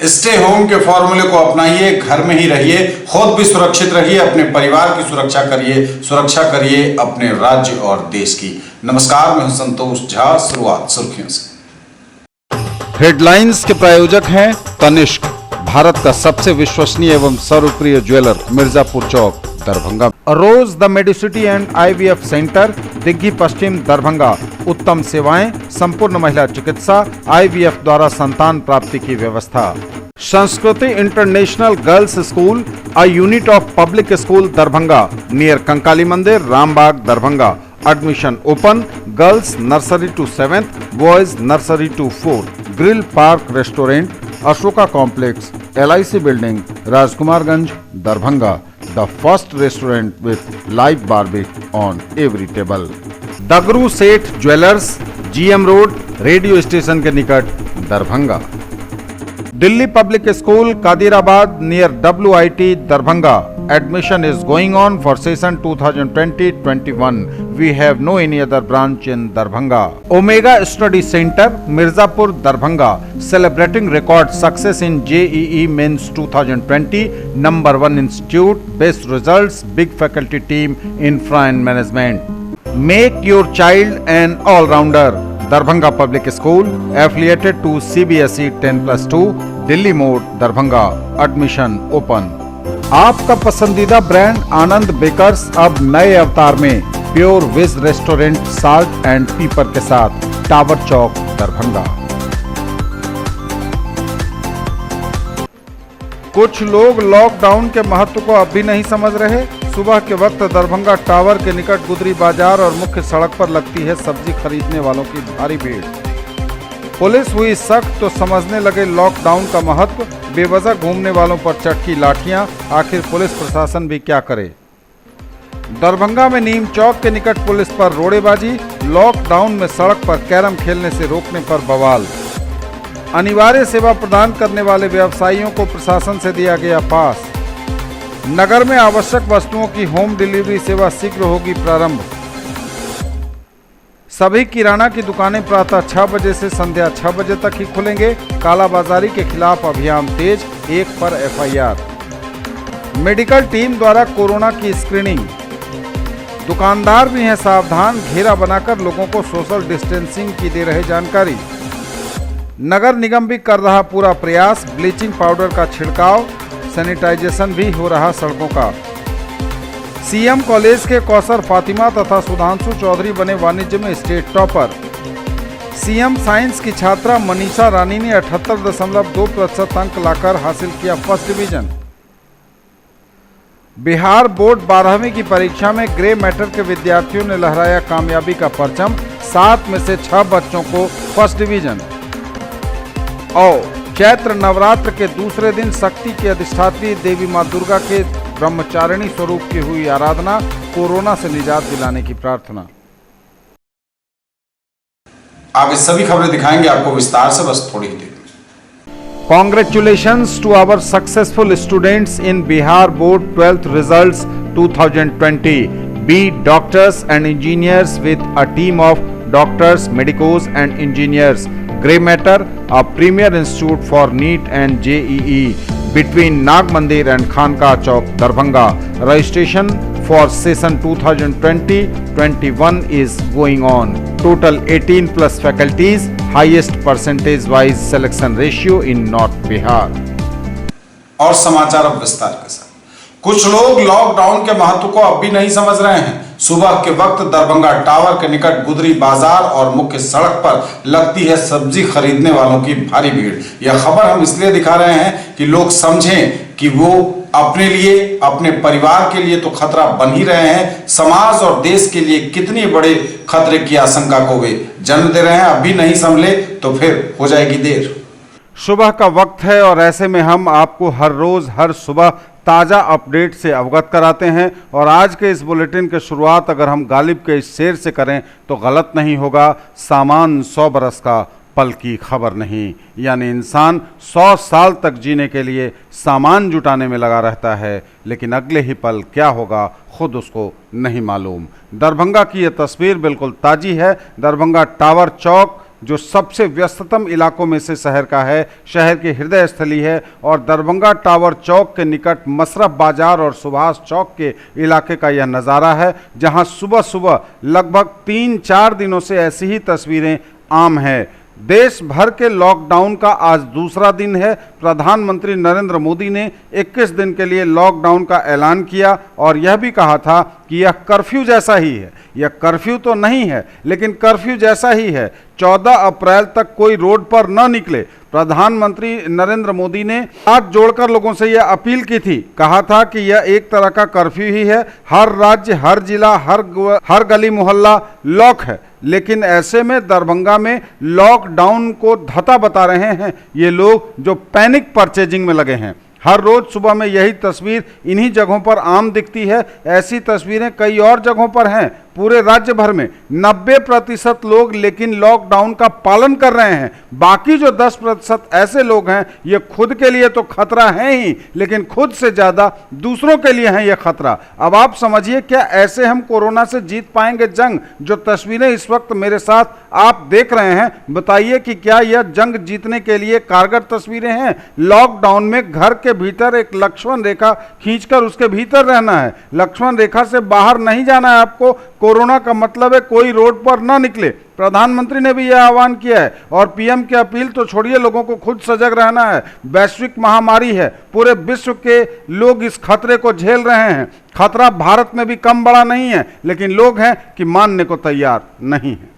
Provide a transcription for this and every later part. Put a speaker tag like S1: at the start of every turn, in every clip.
S1: Stay home के फॉर्मूले को अपनाइए, घर में ही रहिए, खुद भी सुरक्षित रहिए, अपने परिवार की सुरक्षा करिए अपने राज्य और देश की। नमस्कार, मैं हूं संतोष झा। शुरुआत सुर्खियों से।
S2: हेडलाइंस के प्रायोजक हैं तनिष्क, भारत का सबसे विश्वसनीय एवं सर्वप्रिय jeweller, Mirzapur Chowk, Darbhanga. Rose the Medicity and IVF centre, Digghi पश्चिम, दरभंगा। उत्तम सेवाएं, संपूर्ण महिला चिकित्सा, IVF द्वारा संतान प्राप्ति की व्यवस्था। Sanskriti international girls school, a unit of public school, Darbhanga, near Kankali Mandir, Rambagh, Darbhanga. Admission open. Girls nursery to 7th, boys nursery to 4th। Grill park restaurant, Ashoka complex, LIC building, Rajkumarganj, Darbhanga. The first restaurant with live barbecue on every table. Dagru Seth jewellers, GM road, radio station के निकट, दरभंगा। Delhi public school, Kadirabad, near WIT, Darbhanga. Admission is going on for session 2020-21. We have no any other branch in Darbhanga. Omega Study Center, Mirzapur, Darbhanga, celebrating record success in JEE Mains 2020. Number 1 institute, best results, big faculty team, infra and management. Make your child an all-rounder. Darbhanga Public School, affiliated to CBSE 10+2, Delhi Mode, Darbhanga. Admission open. आपका पसंदीदा brand आनंद bakers अब नए अवतार में, pure veg restaurant, salt and pepper के साथ, tower चौक, दरभंगा। कुछ लोग लॉकडाउन के महत्व को अब भी नहीं समझ रहे। सुबह के वक्त दरभंगा टावर के निकट गुदरी बाजार और मुख्य सड़क पर लगती है सब्जी खरीदने वालों की भारी भीड़। पुलिस हुई सख्त तो समझने लगे लॉकडाउन का महत्व। बेवजह घूमने वालों पर चटकी लाठियां, आखिर पुलिस प्रशासन भी क्या करे। दरभंगा में नीम चौक के निकट पुलिस पर रोड़ेबाजी, लॉकडाउन में सड़क पर कैरम खेलने से रोकने पर बवाल। अनिवार्य सेवा प्रदान करने वाले व्यवसायियों को प्रशासन से दिया गया पास। नगर में आवश्यक वस्तुओं की होम डिलीवरी सेवा शीघ्र होगी प्रारंभ। सभी किराना की दुकानें प्रातः 6 बजे से संध्या 6 बजे तक ही खुलेंगे। कालाबाजारी के खिलाफ अभियान तेज, 1 पर FIR। मेडिकल टीम द्वारा कोरोना की स्क्रीनिंग। दुकानदार भी हैं सावधान, घेरा बनाकर लोगों को सोशल डिस्टेंसिंग की दे रहे जानकारी। नगर निगम भी कर रहा पूरा प्रयास, ब्लीचिंग पाउडर का छिड़काव, सैनिटाइजेशन भी हो रहा सड़कों का। CM कॉलेज के कौसर फातिमा तथा सुधांशु चौधरी बने वाणिज्य में स्टेट टॉपर। CM साइंस की छात्रा मनीषा रानी ने 78.2% अंक लाकर हासिल किया फर्स्ट डिवीजन। बिहार बोर्ड 12वीं की परीक्षा में ग्रे मैटर के विद्यार्थियों ने लहराया कामयाबी का परचम, 7 में से 6 बच्चों को फर्स्ट डिवीजन। और चैत्र नवरात्र के दूसरे दिन शक्ति की अधिष्ठात्री देवी मां दुर्गा के ब्रह्मचारिणी स्वरूप की हुई आराधना, कोरोना से निजात दिलाने की प्रार्थना।
S1: आगे सभी खबरें दिखाएंगे आपको विस्तार से, बस थोड़ी देर में।
S2: Congratulations to our successful students in Bihar Board 12th results 2020. Be doctors and engineers with a team of doctors, medicos and engineers. Grey Matter, a premier institute for NEET and JEE, between Nag Mandir and Khanka Chowk, Darbhanga. Registration for session 2020-21 is going on. Total 18+ faculties, highest percentage-wise selection ratio in North Bihar.
S1: और समाचार अब विस्तार के साथ। कुछ लोग lockdown के महत्व को अब भी नहीं समझ रहे हैं। सुबह के वक्त दरभंगा टावर के निकट गुदरी बाजार और मुख्य सड़क पर लगती है सब्जी खरीदने वालों की भारी भीड़। यह खबर हम इसलिए दिखा रहे हैं कि लोग समझें कि वो अपने लिए, अपने परिवार के लिए तो खतरा बन ही रहे हैं, समाज और देश के लिए कितनी बड़े खतरे की आशंका को वे जन्म दे रहे हैं। अभी नहीं संभले तो फिर हो जाएगी देर।
S2: सुबह का वक्त है और ऐसे में हम आपको हर रोज हर सुबह ताज़ा अपडेट से अवगत कराते हैं। और आज के इस बुलेटिन की शुरुआत अगर हम गालिब के इस शेर से करें तो गलत नहीं होगा। सामान 100 बरस का, पल की खबर नहीं। यानी इंसान 100 साल तक जीने के लिए सामान जुटाने में लगा रहता है, लेकिन अगले ही पल क्या होगा खुद उसको नहीं मालूम। दरभंगा की यह तस्वीर बिल्कुल ताज़ी है। दरभंगा टावर चौक जो सबसे व्यस्ततम इलाकों में से शहर का है, शहर की हृदय स्थली है और दरभंगा टावर चौक के निकट मसरफ बाजार और सुभाष चौक के इलाके का यह नज़ारा है, जहां सुबह सुबह लगभग 3-4 दिनों से ऐसी ही तस्वीरें आम हैं। देश भर के लॉकडाउन का आज दूसरा दिन है। प्रधानमंत्री नरेंद्र मोदी ने 21 दिन के लिए लॉकडाउन का ऐलान किया और यह भी कहा था कि यह कर्फ्यू जैसा ही है। यह कर्फ्यू तो नहीं है, लेकिन कर्फ्यू जैसा ही है। 14 अप्रैल तक कोई रोड पर न निकले। प्रधानमंत्री नरेंद्र मोदी ने हाथ जोड़कर लोगों से यह अपील की थी, कहा था कि यह एक तरह का कर्फ्यू ही है। हर राज्य, हर जिला, हर गली मोहल्ला लॉक है, लेकिन ऐसे में दरभंगा में लॉकडाउन को धता बता रहे हैं ये लोग जो पैनिक परचेजिंग में लगे हैं। हर रोज सुबह में यही तस्वीर इन्हीं जगहों पर आम दिखती है। ऐसी तस्वीरें कई और जगहों पर हैं पूरे राज्य भर में। 90% लोग लेकिन लॉकडाउन का पालन कर रहे हैं। बाकी जो 10% ऐसे लोग हैं, ये खुद के लिए तो खतरा है ही, लेकिन खुद से ज़्यादा दूसरों के लिए है ये खतरा। अब आप समझिए, क्या ऐसे हम कोरोना से जीत पाएंगे जंग? जो तस्वीरें इस वक्त मेरे साथ आप देख रहे हैं, बताइए कि क्या यह जंग जीतने के लिए कारगर तस्वीरें हैं? लॉकडाउन में घर के भीतर एक लक्ष्मण रेखा खींचकर उसके भीतर रहना है। लक्ष्मण रेखा से बाहर नहीं जाना है आपको। कोरोना का मतलब है कोई रोड पर ना निकले। प्रधानमंत्री ने भी यह आह्वान किया है और पीएम की अपील तो छोड़िए, लोगों को खुद सजग रहना है। वैश्विक महामारी है, पूरे विश्व के लोग इस खतरे को झेल रहे हैं। खतरा भारत में भी कम बड़ा नहीं है, लेकिन लोग हैं कि मानने को तैयार नहीं है।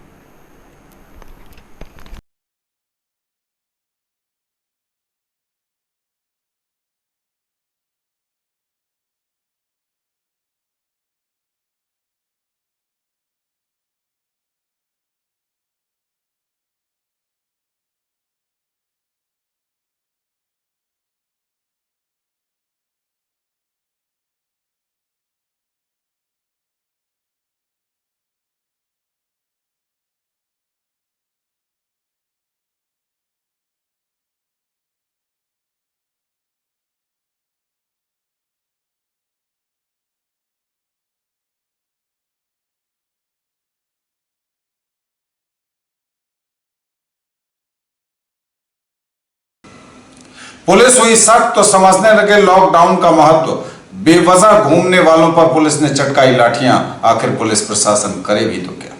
S1: पुलिस हुई सख्त तो समझने लगे लॉकडाउन का महत्व। बेवजह घूमने वालों पर पुलिस ने चटकाई लाठियां। आखिर पुलिस प्रशासन करे भी तो क्या?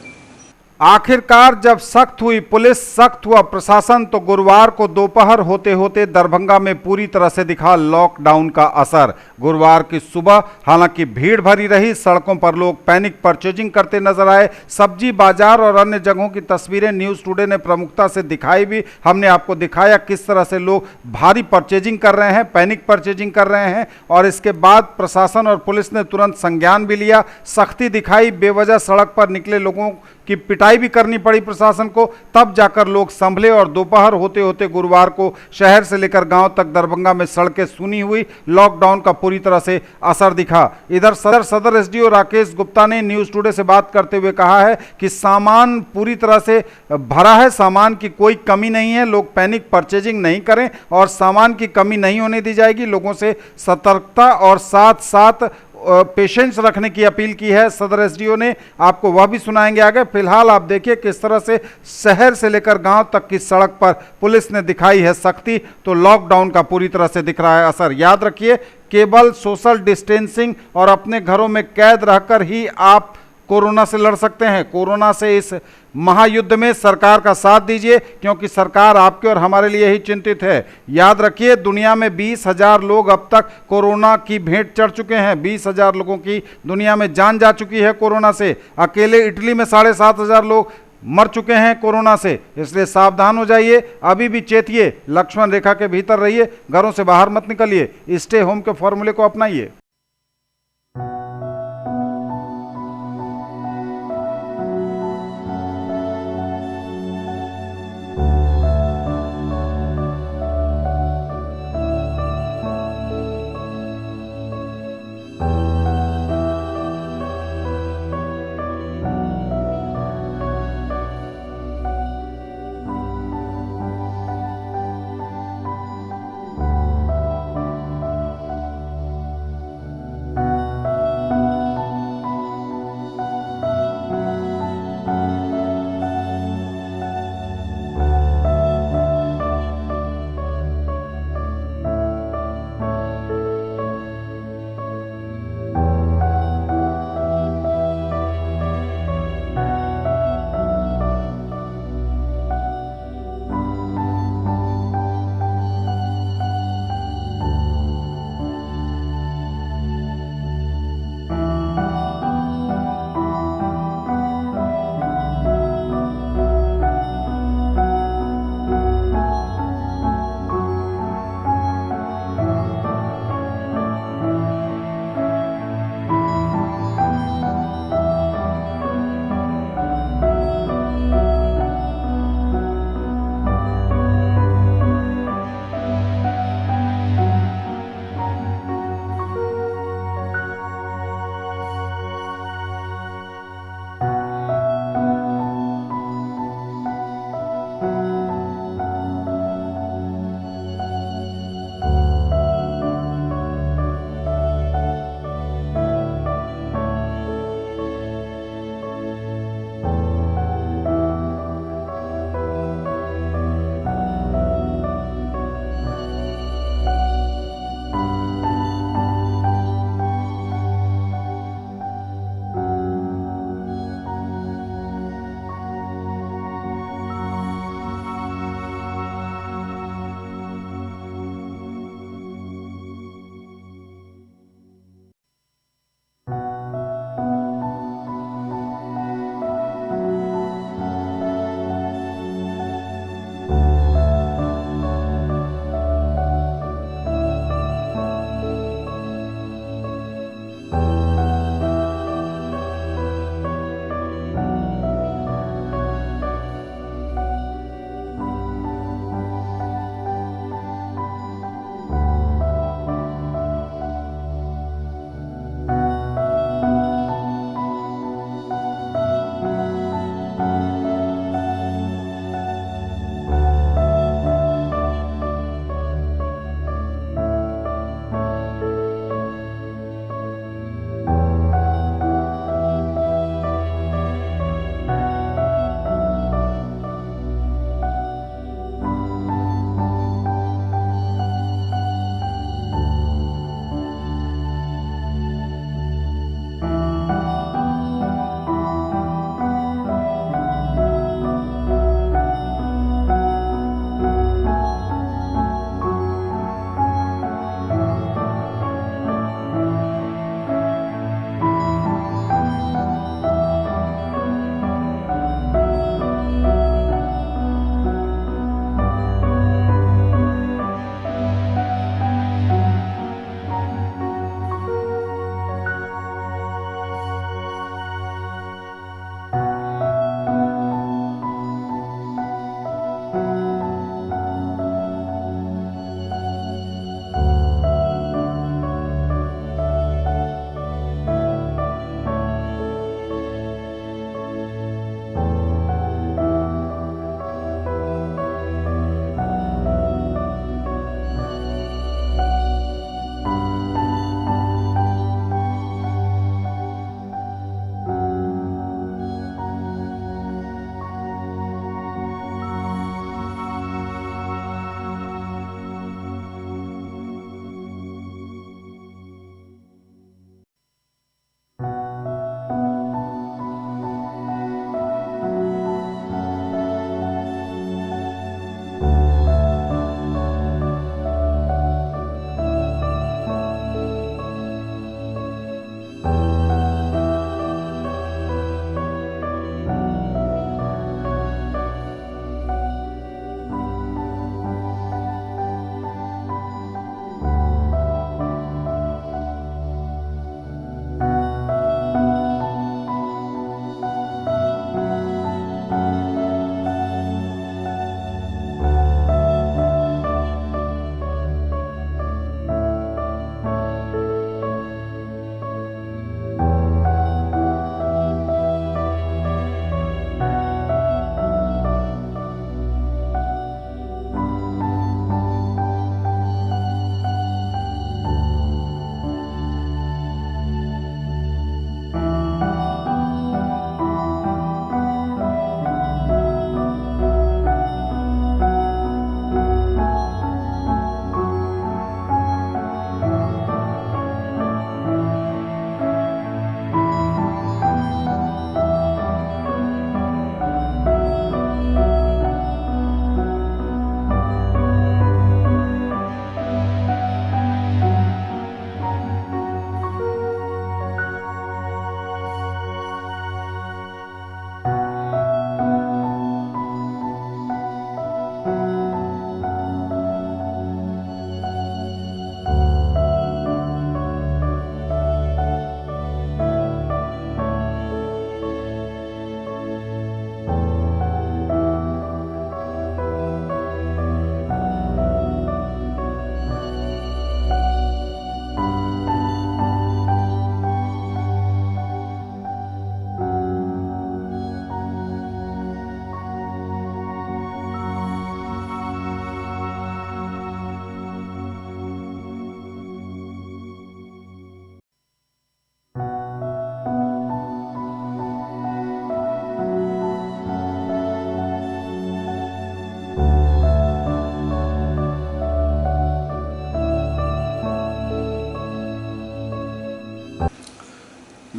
S2: आखिरकार जब सख्त हुई पुलिस, सख्त हुआ प्रशासन, तो गुरुवार को दोपहर होते होते दरभंगा में पूरी तरह से दिखा लॉकडाउन का असर। गुरुवार की सुबह हालांकि भीड़ भरी रही, सड़कों पर लोग पैनिक परचेजिंग करते नजर आए। सब्जी बाजार और अन्य जगहों की तस्वीरें न्यूज़ टुडे ने प्रमुखता से दिखाई भी। हमने आपको दिखाया किस तरह से लोग भारी परचेजिंग कर रहे हैं, पैनिक परचेजिंग कर रहे हैं। और इसके बाद प्रशासन और पुलिस ने तुरंत संज्ञान भी लिया, सख्ती दिखाई। बेवजह सड़क पर निकले लोगों की पिटाई भी करनी पड़ी प्रशासन को, तब जाकर लोग संभले। और दोपहर होते होते गुरुवार को शहर से लेकर गांव तक दरभंगा में सड़कें सूनी हुई। लॉकडाउन का पूरी तरह से असर दिखा। इधर सदर एसडीओ राकेश गुप्ता ने न्यूज़ टुडे से बात करते हुए कहा है कि सामान पूरी तरह से भरा है, सामान की कोई कमी नहीं है। लोग पैनिक परचेजिंग नहीं करें और सामान की कमी नहीं होने दी जाएगी। लोगों से सतर्कता और साथ साथ पेशेंस रखने की अपील की है सदर एसडीओ ने। आपको वह भी सुनाएंगे आगे। फिलहाल आप देखिए किस तरह से शहर से लेकर गांव तक की सड़क पर पुलिस ने दिखाई है सख्ती, तो लॉकडाउन का पूरी तरह से दिख रहा है असर। याद रखिए, केवल सोशल डिस्टेंसिंग और अपने घरों में कैद रहकर ही आप कोरोना से लड़ सकते हैं। कोरोना से इस महायुद्ध में सरकार का साथ दीजिए, क्योंकि सरकार आपके और हमारे लिए ही चिंतित है। याद रखिए, दुनिया में 20,000 लोग अब तक कोरोना की भेंट चढ़ चुके हैं। 20,000 लोगों की दुनिया में जान जा चुकी है कोरोना से। अकेले इटली में 7,500 लोग मर चुके हैं कोरोना से। इसलिए सावधान हो जाइए, अभी भी चेतिए, लक्ष्मण रेखा के भीतर रहिए, घरों से बाहर मत निकलिए, स्टे होम के फॉर्मूले को अपनाइए।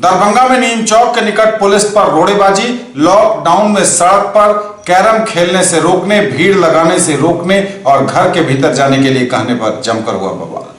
S1: दरभंगा में नीम चौक के निकट पुलिस पर रोड़ेबाजी, लॉकडाउन में सड़क पर कैरम खेलने से रोकने, भीड़ लगाने से रोकने और घर के भीतर जाने के लिए कहने पर जमकर हुआ बवाल।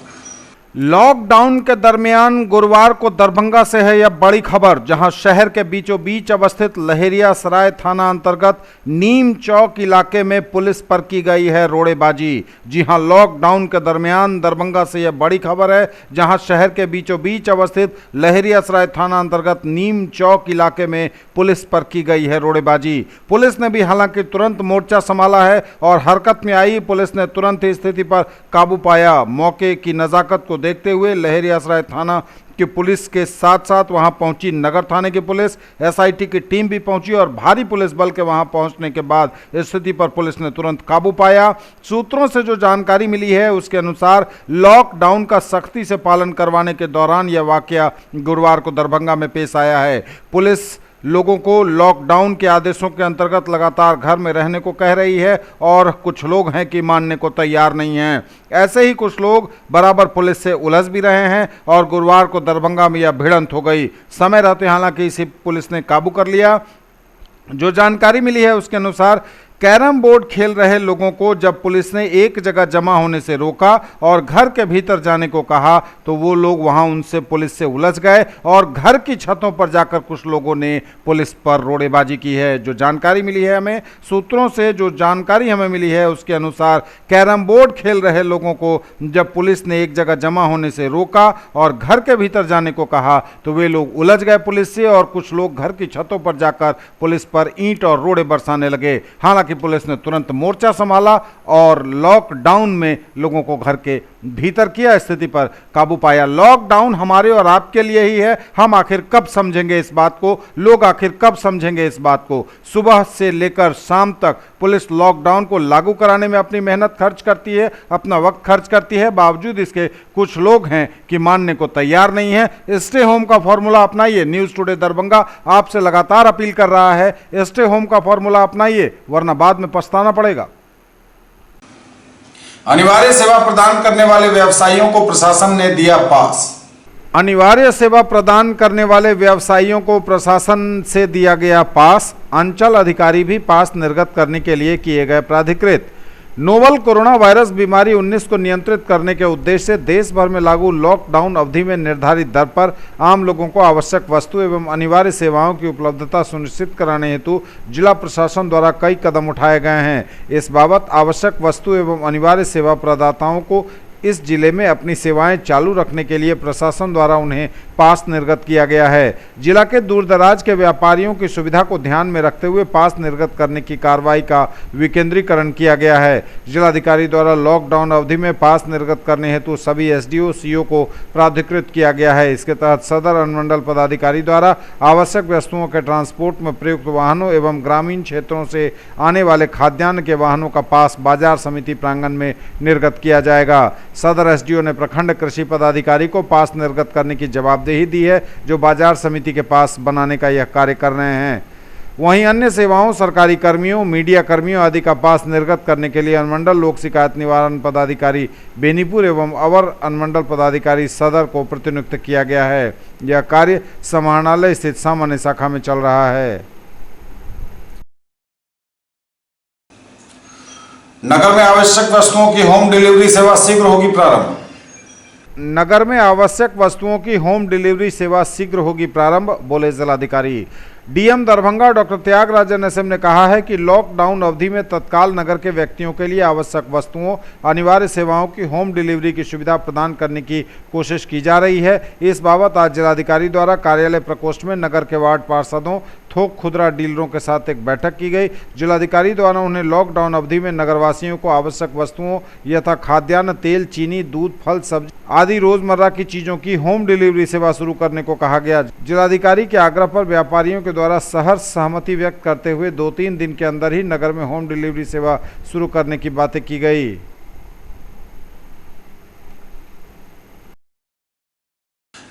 S2: लॉकडाउन के दरमियान गुरुवार को दरभंगा से है यह बड़ी खबर, जहां शहर के बीचों बीच अवस्थित लहेरियासराय थाना अंतर्गत नीम चौक इलाके में पुलिस पर की गई है रोड़ेबाजी। जी हां, लॉकडाउन के दरमियान दरभंगा से यह बड़ी खबर है, जहां शहर के बीचों बीच अवस्थित लहेरियासराय थाना अंतर्गत नीम चौक इलाके में पुलिस पर की गई है रोड़ेबाजी। पुलिस ने भी हालांकि तुरंत मोर्चा संभाला है और हरकत में आई पुलिस ने तुरंत स्थिति पर काबू पाया। मौके की नजाकत को देखते हुए लहेरियासराय थाना की पुलिस के साथ साथ वहां पहुंची नगर थाने की पुलिस, एसआईटी की टीम भी पहुंची और भारी पुलिस बल के वहां पहुंचने के बाद स्थिति पर पुलिस ने तुरंत काबू पाया। सूत्रों से जो जानकारी मिली है उसके अनुसार लॉकडाउन का सख्ती से पालन करवाने के दौरान यह वाकया गुरुवार को दरभंगा में पेश आया है। पुलिस लोगों को लॉकडाउन के आदेशों के अंतर्गत लगातार घर में रहने को कह रही है और कुछ लोग हैं कि मानने को तैयार नहीं हैं। ऐसे ही कुछ लोग बराबर पुलिस से उलझ भी रहे हैं और गुरुवार को दरभंगा में यह भिड़ंत हो गई। समय रहते हालांकि इसे पुलिस ने काबू कर लिया। जो जानकारी मिली है उसके अनुसार कैरम बोर्ड खेल रहे लोगों को जब पुलिस ने एक जगह जमा होने से रोका और घर के भीतर जाने को कहा तो वो लोग वहां उनसे पुलिस से उलझ गए और घर की छतों पर जाकर कुछ लोगों ने पुलिस पर रोड़ेबाजी की है। जो जानकारी मिली है हमें सूत्रों से, जो जानकारी हमें मिली है उसके अनुसार कैरम बोर्ड खेल रहे लोगों को जब पुलिस ने एक जगह जमा होने से रोका और घर के भीतर जाने को कहा तो वे लोग उलझ गए पुलिस से और कुछ लोग घर की छतों पर जाकर पुलिस पर ईंट और रोड़े बरसाने लगे। हालांकि पुलिस ने तुरंत मोर्चा संभाला और लॉकडाउन में लोगों को घर के भीतर किया, स्थिति पर काबू पाया। लॉकडाउन हमारे और आपके लिए ही है, हम आखिर कब समझेंगे इस बात को, लोग आखिर कब समझेंगे इस बात को। सुबह से लेकर शाम तक पुलिस लॉकडाउन को लागू कराने में अपनी मेहनत खर्च करती है, अपना वक्त खर्च करती है, बावजूद इसके कुछ लोग हैं कि मानने को तैयार नहीं है। स्टे होम का फॉर्मूला अपनाइए। न्यूज टुडे दरभंगा आपसे लगातार अपील कर रहा है, स्टे होम का फॉर्मूला अपनाइए वरना बाद में पछताना पड़ेगा।
S1: अनिवार्य सेवा प्रदान करने वाले व्यवसायियों को प्रशासन ने दिया पास।
S2: अनिवार्य सेवा प्रदान करने वाले व्यवसायियों को प्रशासन से दिया गया पास। अंचल अधिकारी भी पास निर्गत करने के लिए किए गए प्राधिकृत। नोवल कोरोना वायरस बीमारी 19 को नियंत्रित करने के उद्देश्य से देश भर में लागू लॉकडाउन अवधि में निर्धारित दर पर आम लोगों को आवश्यक वस्तु एवं अनिवार्य सेवाओं की उपलब्धता सुनिश्चित कराने हेतु जिला प्रशासन द्वारा कई कदम उठाए गए हैं। इस बाबत आवश्यक वस्तु एवं अनिवार्य सेवा प्रदाताओं को इस जिले में अपनी सेवाएं चालू रखने के लिए प्रशासन द्वारा उन्हें पास निर्गत किया गया है। जिला के दूरदराज के व्यापारियों की सुविधा को ध्यान में रखते हुए पास निर्गत करने की कार्रवाई का विकेंद्रीकरण किया गया है। जिलाधिकारी द्वारा लॉकडाउन अवधि में पास निर्गत करने हेतु सभी एसडीओ सीओ को प्राधिकृत किया गया है। इसके तहत सदर अनुमंडल पदाधिकारी द्वारा आवश्यक वस्तुओं के ट्रांसपोर्ट में प्रयुक्त वाहनों एवं ग्रामीण क्षेत्रों से आने वाले खाद्यान्न के वाहनों का पास बाजार समिति प्रांगण में निर्गत किया जाएगा। सदर एसडीओ ने प्रखंड कृषि पदाधिकारी को पास निर्गत करने की जवाबदेही दी है, जो बाजार समिति के पास बनाने का यह कार्य कर रहे हैं। वहीं अन्य सेवाओं, सरकारी कर्मियों, मीडिया कर्मियों आदि का पास निर्गत करने के लिए अनुमंडल लोक शिकायत निवारण पदाधिकारी बेनीपुर एवं अवर अनुमंडल पदाधिकारी सदर को प्रतिनियुक्त किया गया है। यह कार्य समाहरणालय स्थित सामान्य शाखा में चल रहा है।
S1: नगर में आवश्यक वस्तुओं की होम डिलीवरी सेवा शीघ्र होगी प्रारंभ।
S2: नगर में आवश्यक वस्तुओं की होम डिलीवरी सेवा शीघ्र होगी प्रारंभ, बोले जिलाधिकारी। DM Darbhanga doctor Tyagarajan SM ने कहा है कि लॉकडाउन अवधि में तत्काल नगर के व्यक्तियों के लिए आवश्यक वस्तुओं, अनिवार्य सेवाओं की होम डिलीवरी की सुविधा प्रदान करने की कोशिश की जा रही है। इस बाबत आज जिलाधिकारी द्वारा कार्यालय प्रकोष्ठ में नगर के वार्ड पार्षदों, थोक खुदरा डीलरों के साथ एक बैठक की गई। जिलाधिकारी द्वारा उन्हें लॉकडाउन अवधि में नगरवासियों को आवश्यक वस्तुओं यथा खाद्यान्न, तेल, चीनी, दूध, फल, सब्जी आदि रोजमर्रा की चीजों की होम डिलीवरी सेवा शुरू करने को कहा गया। जिलाधिकारी के आग्रह पर व्यापारियों के द्वारा सहर्ष सहमति व्यक्त करते हुए 2-3 दिन के अंदर ही नगर में होम डिलीवरी सेवा शुरू करने की बातें की गई।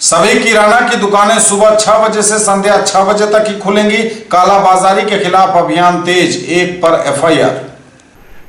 S1: सभी किराना की दुकानें सुबह 6 बजे से संध्या 6 बजे तक ही खुलेंगी। कालाबाजारी के खिलाफ अभियान तेज, 1 पर एफआईआर।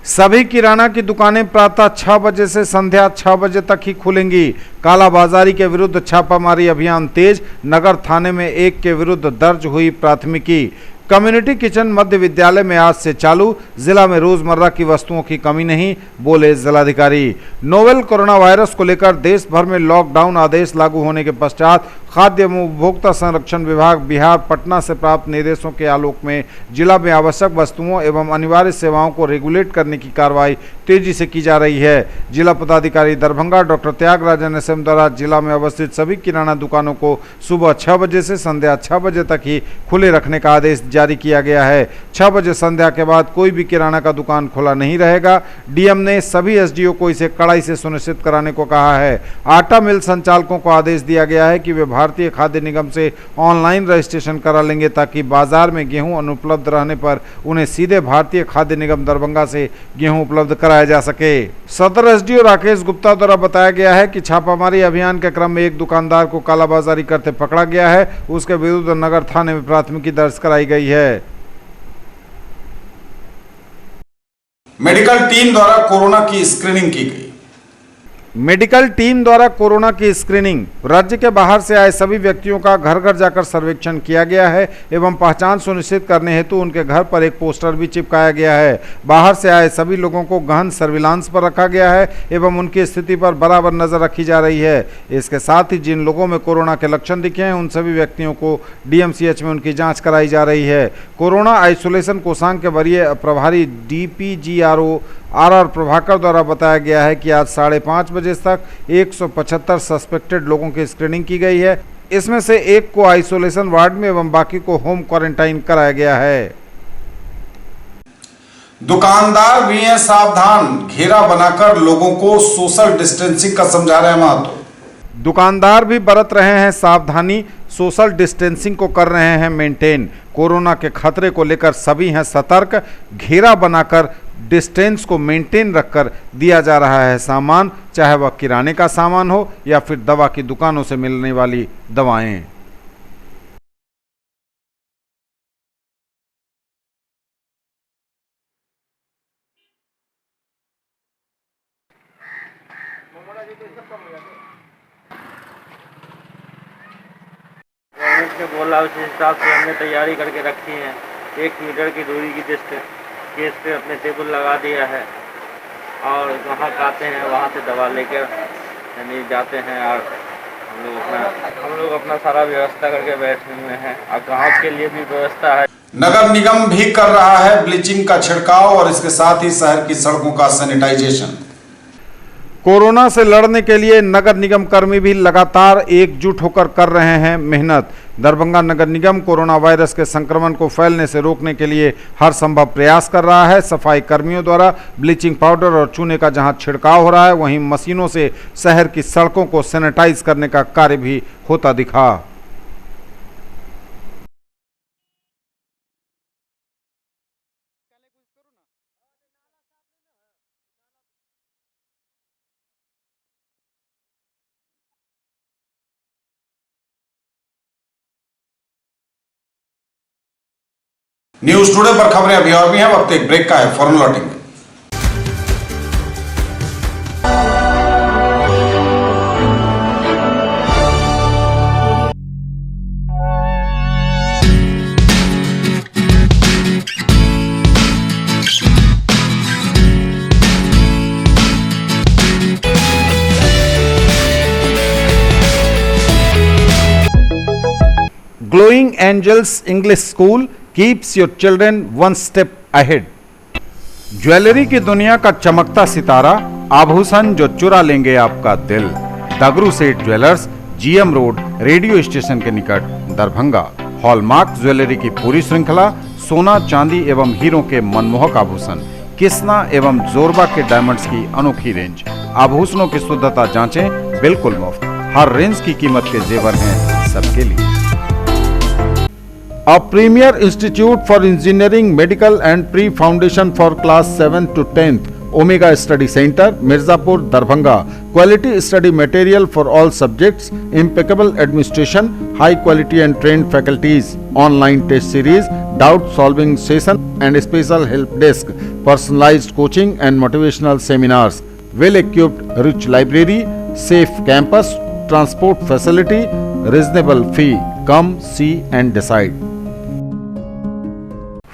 S2: सभी किराना की दुकानें प्रातः 6 बजे से संध्या 6 बजे तक ही खुलेंगी। कालाबाजारी के विरुद्ध छापामारी अभियान तेज। नगर थाने में एक के विरुद्ध दर्ज हुई प्राथमिकी। कम्युनिटी किचन मध्य विद्यालय में आज से चालू। जिला में रोजमर्रा की वस्तुओं की कमी नहीं, बोले जिलाधिकारी। नोवेल कोरोना वायरस को लेकर देश भर में लॉकडाउन आदेश लागू होने के पश्चात खाद्य एवं उपभोक्ता संरक्षण विभाग बिहार पटना से प्राप्त निर्देशों के आलोक में जिला में आवश्यक वस्तुओं एवं अनिवार्य सेवाओं को रेगुलेट करने की कार्रवाई तेजी से की जा रही है। जिला पदाधिकारी दरभंगा डॉक्टर त्यागराजन एसएम द्वारा जिला में अवस्थित सभी किराना दुकानों को सुबह 6 बजे से संध्या 6 बजे तक ही खुले रखने का आदेश जारी किया गया है। 6 बजे संध्या के बाद कोई भी किराना का दुकान खुला नहीं रहेगा। डीएम ने सभी एसडीओ को इसे कड़ाई से सुनिश्चित कराने को कहा है। आटा मिल संचालकों को आदेश दिया गया है कि वे भारतीय खाद्य निगम से ऑनलाइन रजिस्ट्रेशन करा लेंगे ताकि बाजार में गेहूं अनुपलब्ध रहने पर उन्हें सीधे भारतीय खाद्य निगम दरभंगा से गेहूं उपलब्ध कराया जा सके। सदर एसडीओ राकेश गुप्ता द्वारा बताया गया है कि छापामारी अभियान के क्रम में एक दुकानदार को कालाबाजारी करते पकड़ा गया है। उसके विरुद्ध नगर थाने में प्राथमिकी दर्ज कराई गई है।
S1: मेडिकल टीम द्वारा कोरोना की स्क्रीनिंग की गई।
S2: मेडिकल टीम द्वारा कोरोना की स्क्रीनिंग। राज्य के बाहर से आए सभी व्यक्तियों का घर घर जाकर सर्वेक्षण किया गया है एवं पहचान सुनिश्चित करने हेतु उनके घर पर एक पोस्टर भी चिपकाया गया है। बाहर से आए सभी लोगों को गहन सर्विलांस पर रखा गया है एवं उनकी स्थिति पर बराबर नजर रखी जा रही है। इसके साथ ही जिन लोगों में कोरोना के लक्षण दिखे हैं उन सभी व्यक्तियों को डीएमसीएच में उनकी जाँच कराई जा रही है। कोरोना आइसोलेशन कोषांग के वरीय प्रभारी डीपीजीआरओ आर प्रभाकर द्वारा बताया गया है कि आज 5:30 बजे तक 175 सस्पेक्टेड लोगों की स्क्रीनिंग की गई है। इसमें से एक को आइसोलेशन वार्ड में एवं बाकी को होम क्वारंटाइन कराया गया है।
S1: दुकानदार भी हैं सावधान, घेरा बनाकर लोगों को सोशल डिस्टेंसिंग का समझा रहे हैं महत्व।
S2: दुकानदार भी बरत रहे हैं सावधानी, सोशल डिस्टेंसिंग को कर रहे हैं मेंटेन। कोरोना के खतरे को लेकर सभी हैं सतर्क। घेरा बनाकर डिस्टेंस को मेंटेन रखकर दिया जा रहा है सामान, चाहे वह किराने का सामान हो या फिर दवा की दुकानों से मिलने वाली दवाएं।
S3: गवर्नमेंट ने बोला उस हिसाब से हमने तैयारी करके रखी है। 1 मीटर की दूरी की डिस्टेंस केस पे अपने टेबल लगा दिया है और वहाँ आते हैं वहाँ से दवा लेकर यानी जाते हैं और हम लोग अपना सारा व्यवस्था करके बैठे हुए हैं और ग्राहक के लिए भी व्यवस्था है।
S1: नगर निगम भी कर रहा है ब्लीचिंग का छिड़काव और इसके साथ ही शहर की सड़कों का सैनिटाइजेशन।
S2: कोरोना से लड़ने के लिए नगर निगम कर्मी भी लगातार एकजुट होकर कर रहे हैं मेहनत। दरभंगा नगर निगम कोरोना वायरस के संक्रमण को फैलने से रोकने के लिए हर संभव प्रयास कर रहा है। सफाई कर्मियों द्वारा ब्लीचिंग पाउडर और चूने का जहां छिड़काव हो रहा है, वहीं मशीनों से शहर की सड़कों को सैनिटाइज करने का कार्य भी होता दिखा।
S1: न्यूज टुडे पर खबरें अभी और भी हैं, वक्त एक ब्रेक का है, फौरन लौटेंगे।
S2: Glowing Angels English School keeps your children one step ahead। Jewellery की दुनिया का चमकता सितारा, आभूषण जो चुरा लेंगे आपका दिल। दगरू Seth jewellers, GM road, radio station के निकट, दरभंगा। हॉलमार्क ज्वेलरी की पूरी श्रृंखला, सोना चांदी एवं हीरों के मनमोहक आभूषण, किस्ना एवं जोरबा के डायमंड्स की अनोखी रेंज। आभूषणों की शुद्धता जांचें, बिल्कुल मुफ्त। हर रेंज की कीमत के जेवर हैं सबके लिए। A premier institute for engineering, medical and pre-foundation for class 7 to 10th Omega Study Center, Mirzapur, Darbhanga. Quality study material for all subjects, impeccable administration, high quality and trained faculties, online test series, doubt solving session and special help desk, personalized coaching and motivational seminars, well equipped rich library, safe campus, transport facility, reasonable fee. Come see and decide.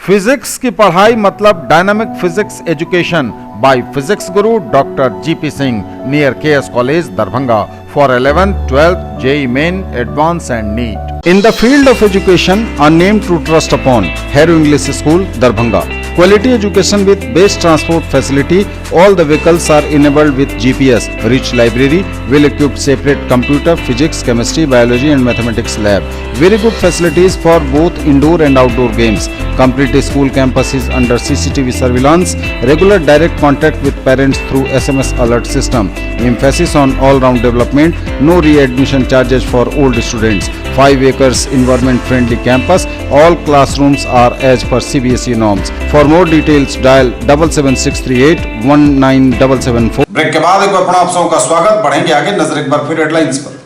S2: Physics की पढ़ाई मतलब dynamic physics education by physics guru doctor GP Singh near KS college Darbhanga for 11th, 12th, JEE Main, Advanced and NEET. In the field of education, a name to trust upon, Harrow English School, Darbhanga. Quality education with best transport facility. All the vehicles are enabled with GPS. Rich library, well-equipped separate computer, physics, chemistry, biology and mathematics lab. Very good facilities for both indoor and outdoor games. Complete school campus is under CCTV surveillance. Regular direct contact with parents through SMS alert system. Emphasis on all-round development. No re-admission charges for old students. 5 acres environment-friendly campus. All classrooms are as per CBSE norms. For more details, dial 77638 19774.
S1: Break के बाद एक बार पुनः आप सबों का स्वागत। बढ़ेंगे आगे, नजर एक बार फिर हेडलाइंस पर।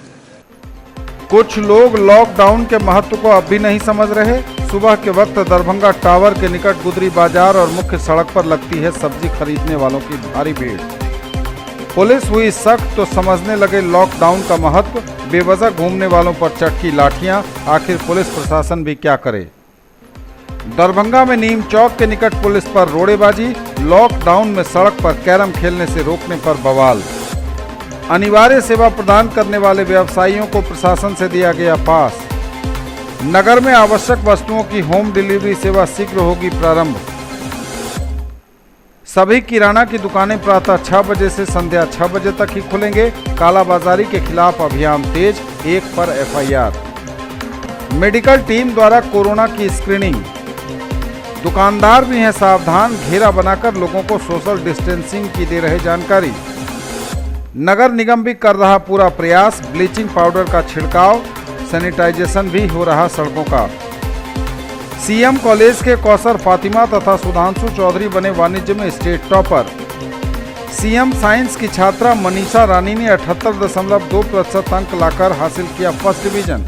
S2: कुछ लोग लॉकडाउन के महत्व को अब भी नहीं समझ रहे। सुबह के वक्त दरभंगा टावर के निकट गुदरी बाजार और मुख्य सड़क पर लगती है सब्जी खरीदने वालों की भारी भीड़। पुलिस हुई सख्त तो समझने लगे लॉकडाउन का महत्व। बेवजह घूमने वालों पर चटकी लाठियां। आखिर पुलिस प्रशासन भी क्या करे। दरभंगा में नीम चौक के निकट पुलिस पर रोड़ेबाजी। लॉकडाउन में सड़क पर कैरम खेलने से रोकने पर बवाल। अनिवार्य सेवा प्रदान करने वाले व्यवसायियों को प्रशासन से दिया गया पास। नगर में आवश्यक वस्तुओं की होम डिलीवरी सेवा शीघ्र होगी प्रारंभ। सभी किराना की दुकानें प्रातः 6 बजे से संध्या 6 बजे तक ही खुलेंगे। कालाबाजारी के खिलाफ अभियान तेज। 1 पर FIR। मेडिकल टीम द्वारा कोरोना की स्क्रीनिंग। दुकानदार भी हैं सावधान। घेरा बनाकर लोगों को सोशल डिस्टेंसिंग की दे रहे जानकारी। नगर निगम भी कर रहा पूरा प्रयास। ब्लीचिंग पाउडर का छिड़काव, सैनिटाइजेशन भी हो रहा सड़कों का। सीएम कॉलेज के कौसर फातिमा तथा सुधांशु चौधरी बने वाणिज्य में स्टेट टॉपर। सीएम साइंस की छात्रा मनीषा रानी ने 78.2% अंक लाकर हासिल किया फर्स्ट डिवीजन।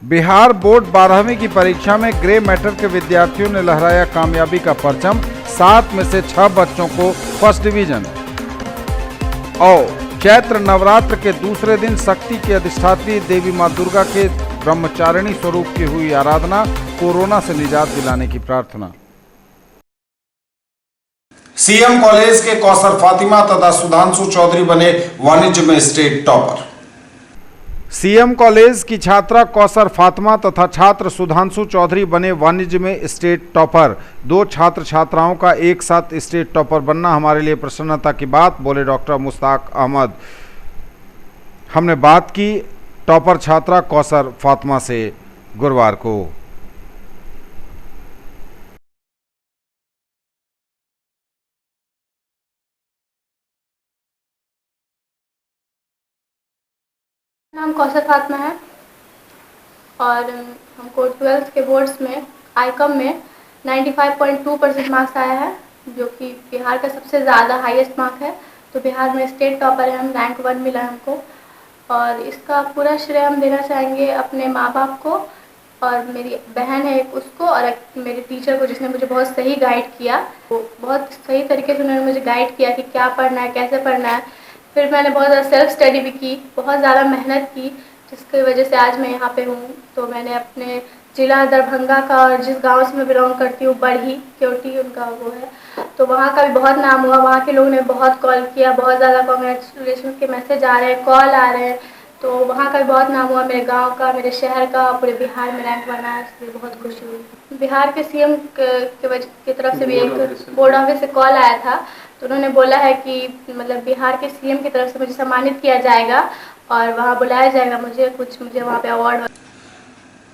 S2: बिहार बोर्ड 12वीं की परीक्षा में ग्रे मैटर के विद्यार्थियों ने लहराया कामयाबी का परचम। 7 में से 6 बच्चों को फर्स्ट डिवीजन। और चैत्र नवरात्र के दूसरे दिन शक्ति की अधिष्ठात्री देवी मां दुर्गा के ब्रह्मचारिणी स्वरूप की हुई आराधना। कोरोना से निजात दिलाने की प्रार्थना।
S1: सीएम कॉलेज के कौसर फातिमा तथा सुधांशु चौधरी बने वाणिज्य में स्टेट टॉपर।
S2: सीएम कॉलेज की छात्रा कौसर फातिमा तथा छात्र सुधांशु चौधरी बने वाणिज्य में स्टेट टॉपर। 2 छात्र छात्राओं का एक साथ स्टेट टॉपर बनना हमारे लिए प्रसन्नता की बात, बोले डॉक्टर मुश्ताक अहमद। हमने बात की टॉपर छात्रा कौसर फातिमा से गुरुवार को।
S4: नाम कौसर फातिमा है और हमको 12th के बोर्ड्स में आईकॉम में 95.2% मार्क्स आया है, जो कि बिहार का सबसे ज़्यादा हाईएस्ट मार्क है। तो बिहार में स्टेट टॉपर है हम, रैंक 1 मिला हमको। और इसका पूरा श्रेय हम देना चाहेंगे अपने माँ बाप को, और मेरी बहन है एक उसको, और एक मेरे टीचर को जिसने मुझे बहुत सही गाइड किया। वो बहुत सही तरीके से उन्होंने मुझे गाइड किया कि क्या पढ़ना है, कैसे पढ़ना है। फिर मैंने बहुत ज़्यादा सेल्फ स्टडी भी की, बहुत ज़्यादा मेहनत की, जिसकी वजह से आज मैं यहाँ पे हूँ। तो मैंने अपने ज़िला दरभंगा का और जिस गांव से मैं बिलोंग करती हूँ, बढ़ी क्योटी उनका वो है, तो वहाँ का भी बहुत नाम हुआ। वहाँ के लोगों ने बहुत कॉल किया, बहुत ज़्यादा कॉन्ग्रेचुलेशन के मैसेज आ रहे हैं, कॉल आ रहे हैं। तो वहाँ का भी बहुत नाम हुआ, मेरे गांव का, मेरे शहर का, पूरे बिहार में रैंक बना, इसलिए बहुत खुशी हुई। बिहार के सीएम की तरफ से भी एक बोर्ड ऑफिस से कॉल आया था, तो उन्होंने बोला है कि मतलब बिहार के सीएम की तरफ से मुझे सम्मानित किया जाएगा और वहाँ बुलाया जाएगा मुझे वहाँ पे अवार्ड।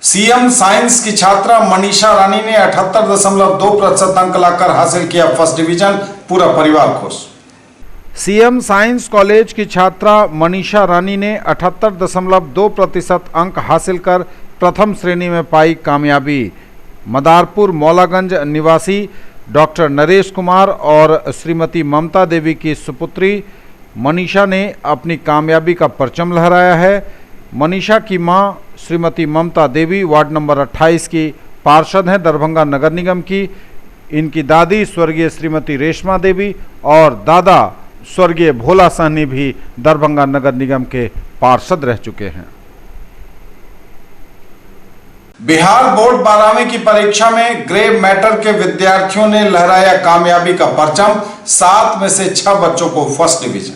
S1: सीएम साइंस की छात्रा मनीषा रानी ने 78.2% अंक लाकर हासिल किया फर्स्ट डिवीजन। पूरा परिवार खुश।
S2: सीएम साइंस कॉलेज की छात्रा मनीषा रानी ने 78.2% अंक हासिल कर प्रथम श्रेणी में पाई कामयाबी। मदारपुर मौलागंज निवासी डॉक्टर नरेश कुमार और श्रीमती ममता देवी की सुपुत्री मनीषा ने अपनी कामयाबी का परचम लहराया है। मनीषा की मां श्रीमती ममता देवी वार्ड नंबर 28 की पार्षद हैं दरभंगा नगर निगम की। इनकी दादी स्वर्गीय श्रीमती रेशमा देवी और दादा स्वर्गीय भोला सहनी भी दरभंगा नगर निगम के पार्षद रह चुके हैं।
S1: बिहार बोर्ड 12वीं की परीक्षा में ग्रे मैटर के विद्यार्थियों ने लहराया कामयाबी का परचम। 7 में से 6 बच्चों को फर्स्ट डिवीजन।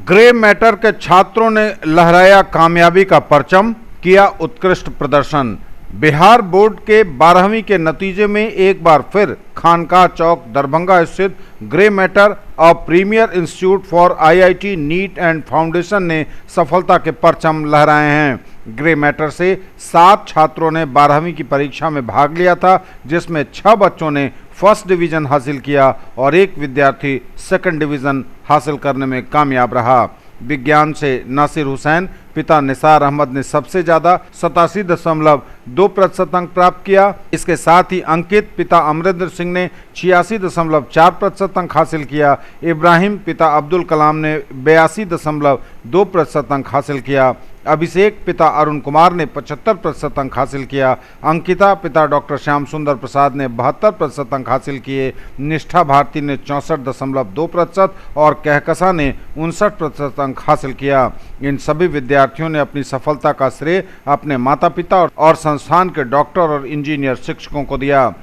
S2: ग्रे मैटर के छात्रों ने लहराया कामयाबी का परचम, किया उत्कृष्ट प्रदर्शन। बिहार बोर्ड के 12वीं के नतीजे में एक बार फिर खानका चौक दरभंगा स्थित grey matter a premier institute for IIT neat and foundation ने सफलता के परचम लहराए हैं। ग्रे मैटर से 7 छात्रों ने 12वीं की परीक्षा में भाग लिया था, जिसमें 6 बच्चों ने फर्स्ट डिवीजन हासिल किया और एक विद्यार्थी सेकंड डिवीजन हासिल करने में कामयाब रहा। विज्ञान से नासिर हुसैन पिता निसार अहमद ने सबसे ज्यादा 87.2% अंक प्राप्त किया। इसके साथ ही अंकित पिता अमरिंदर सिंह ने 86.4% अंक हासिल किया। इब्राहिम पिता अब्दुल कलाम ने 82.2% अंक हासिल किया। अभिषेक पिता अरुण कुमार ने 75% अंक हासिल किया। अंकिता पिता डॉक्टर श्याम सुंदर प्रसाद ने 72% अंक हासिल किए। निष्ठा भारती ने 64.2% और कहकसा ने 59% अंक हासिल किया। इन सभी विद्यार्थियों ने अपनी सफलता का श्रेय अपने माता पिता और संस्थान के डॉक्टर और इंजीनियर शिक्षकों को दिया।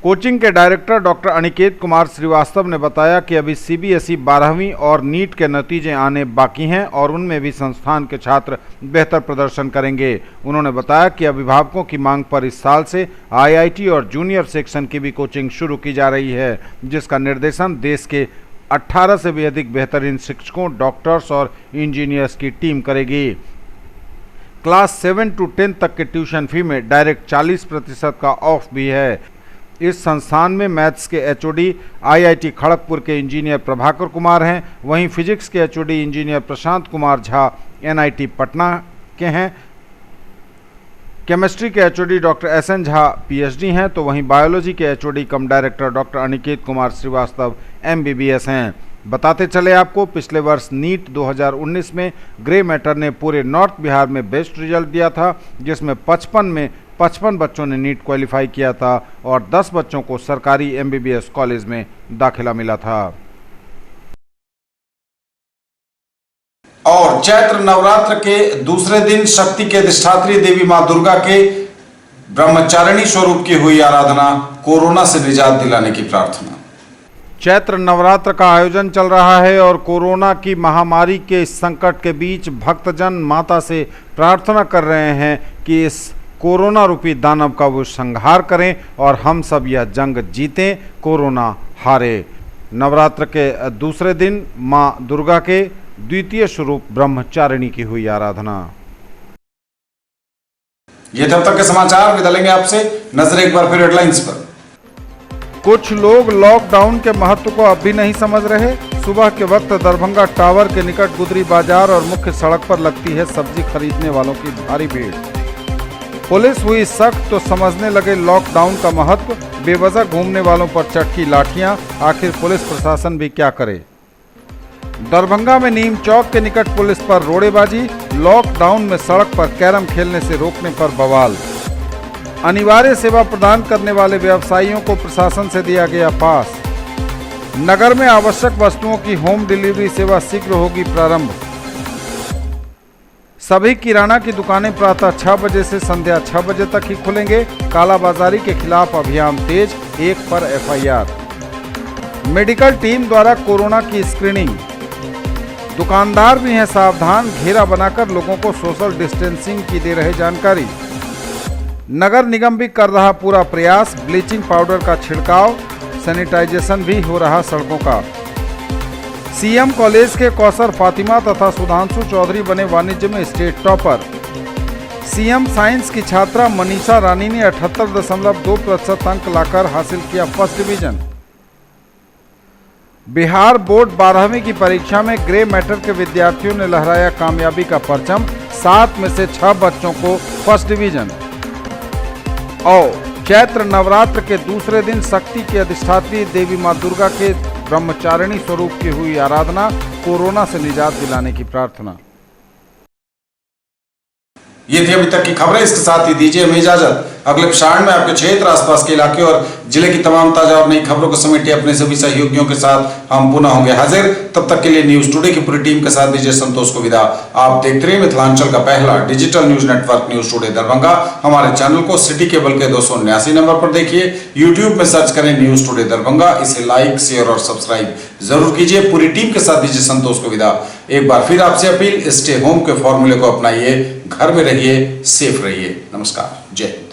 S2: कोचिंग के डायरेक्टर डॉक्टर अनिकेत कुमार श्रीवास्तव ने बताया कि अभी CBSE 12वीं और नीट के नतीजे आने बाकी हैं और उनमें भी संस्थान के छात्र बेहतर प्रदर्शन करेंगे। उन्होंने बताया कि अभिभावकों की मांग पर इस साल से IIT और जूनियर सेक्शन की भी कोचिंग शुरू की जा रही है, जिसका निर्देशन देश के 18 से भी अधिक बेहतरीन शिक्षकों, डॉक्टर्स और इंजीनियर्स की टीम करेगी। क्लास 7 to 10 तक के ट्यूशन फी में डायरेक्ट 40% का ऑफ भी है। इस संस्थान में मैथ्स के HOD IIT खड़गपुर के इंजीनियर प्रभाकर कुमार हैं, वहीं फिजिक्स के HOD engineer Prashant Kumar Jha NIT Patna के हैं। केमिस्ट्री के HOD doctor SN Jha PhD हैं, तो वहीं बायोलॉजी के HOD cum director doctor Aniket Kumar Srivastava MBBS हैं। बताते चले आपको, पिछले वर्ष नीट 2019 में ग्रे मैटर ने पूरे नॉर्थ बिहार में बेस्ट रिजल्ट दिया था, जिसमें 55 बच्चों ने नीट क्वालिफाई किया था और 10 बच्चों को सरकारी MBBS कॉलेज में दाखिला मिला था।
S1: और चैत्र नवरात्र के दूसरे दिन शक्ति के अधिष्ठात्री देवी मां दुर्गा के ब्रह्मचारिणी स्वरूप की हुई आराधना, कोरोना से निजात दिलाने की प्रार्थना।
S2: चैत्र नवरात्र का आयोजन चल रहा है और कोरोना की महामारी के इस संकट के बीच भक्तजन माता से प्रार्थना कर रहे हैं कि इस कोरोना रूपी दानव का वो संहार करें और हम सब यह जंग जीतें, कोरोना हारे। नवरात्र के दूसरे दिन मां दुर्गा के द्वितीय स्वरूप ब्रह्मचारिणी की हुई आराधना।
S1: ये तब तक के समाचार, विदा लेंगे आपसे। नजर एक बार फिर हेडलाइंस पर।
S2: कुछ लोग लॉकडाउन के महत्व को अब भी नहीं समझ रहे। सुबह के वक्त दरभंगा टावर के निकट गुदरी बाजार और मुख्य सड़क पर लगती है सब्जी खरीदने वालों की भारी भीड़। पुलिस हुई सख्त तो समझने लगे लॉकडाउन का महत्व। बेवजह घूमने वालों पर चटकी लाठियां, आखिर पुलिस प्रशासन भी क्या करे। दरभंगा में नीम चौक के निकट पुलिस पर रोड़ेबाजी, लॉकडाउन में सड़क पर कैरम खेलने से रोकने पर बवाल। अनिवार्य सेवा प्रदान करने वाले व्यवसायियों को प्रशासन से दिया गया पास। नगर में आवश्यक वस्तुओं की होम डिलीवरी सेवा शीघ्र होगी प्रारंभ। सभी किराना की दुकानें प्रातः 6 बजे से संध्या 6 बजे तक ही खुलेंगे। कालाबाजारी के खिलाफ अभियान तेज, 1 पर FIR। मेडिकल टीम द्वारा कोरोना की स्क्रीनिंग। दुकानदार भी हैं सावधान, घेरा बनाकर लोगों को सोशल डिस्टेंसिंग की दे रहे जानकारी। नगर निगम भी कर रहा पूरा प्रयास, ब्लीचिंग पाउडर का छिड़काव, सैनिटाइजेशन भी हो रहा सड़कों का। CM कॉलेज के कौसर फातिमा तथा सुधांशु चौधरी बने वाणिज्य में स्टेट टॉपर। CM साइंस की छात्रा मनीषा रानी ने 78.2% अंक लाकर हासिल किया फर्स्ट डिवीजन। बिहार बोर्ड 12वीं की परीक्षा में ग्रे मैटर के विद्यार्थियों ने लहराया कामयाबी का परचम, 7 में से 6 बच्चों को फर्स्ट डिवीजन। और चैत्र नवरात्र के दूसरे दिन शक्ति की अधिष्ठात्री देवी मां दुर्गा के ब्रह्मचारिणी स्वरूप की हुई आराधना, कोरोना से निजात दिलाने की प्रार्थना।
S1: ये थी अभी तक की खबरें। इसके साथ ही दीजिए हमें इजाजत। अगले प्रसारण में आपके क्षेत्र, आसपास के इलाके और जिले की तमाम ताजा और नई खबरों को समेटे अपने सभी सहयोगियों के साथ हम पुनः होंगे हाजिर। तब तक के लिए न्यूज टुडे की पूरी टीम के साथ दीजिए संतोष को विदा। आप देखते रहिए मिथिलांचल का पहला digital news network news today Darbhanga. हमारे चैनल को सिटी केबल के 279 नंबर पर देखिए। यूट्यूब में सर्च करें न्यूज टुडे दरभंगा। इसे लाइक, शेयर और सब्सक्राइब जरूर कीजिए। पूरी टीम के साथ दीजिए संतोष को विदा। एक बार फिर आपसे अपील, स्टे होम के फॉर्मूले को अपनाइए, घर में रहिए, सेफ रहिए। नमस्कार, जय हिंद।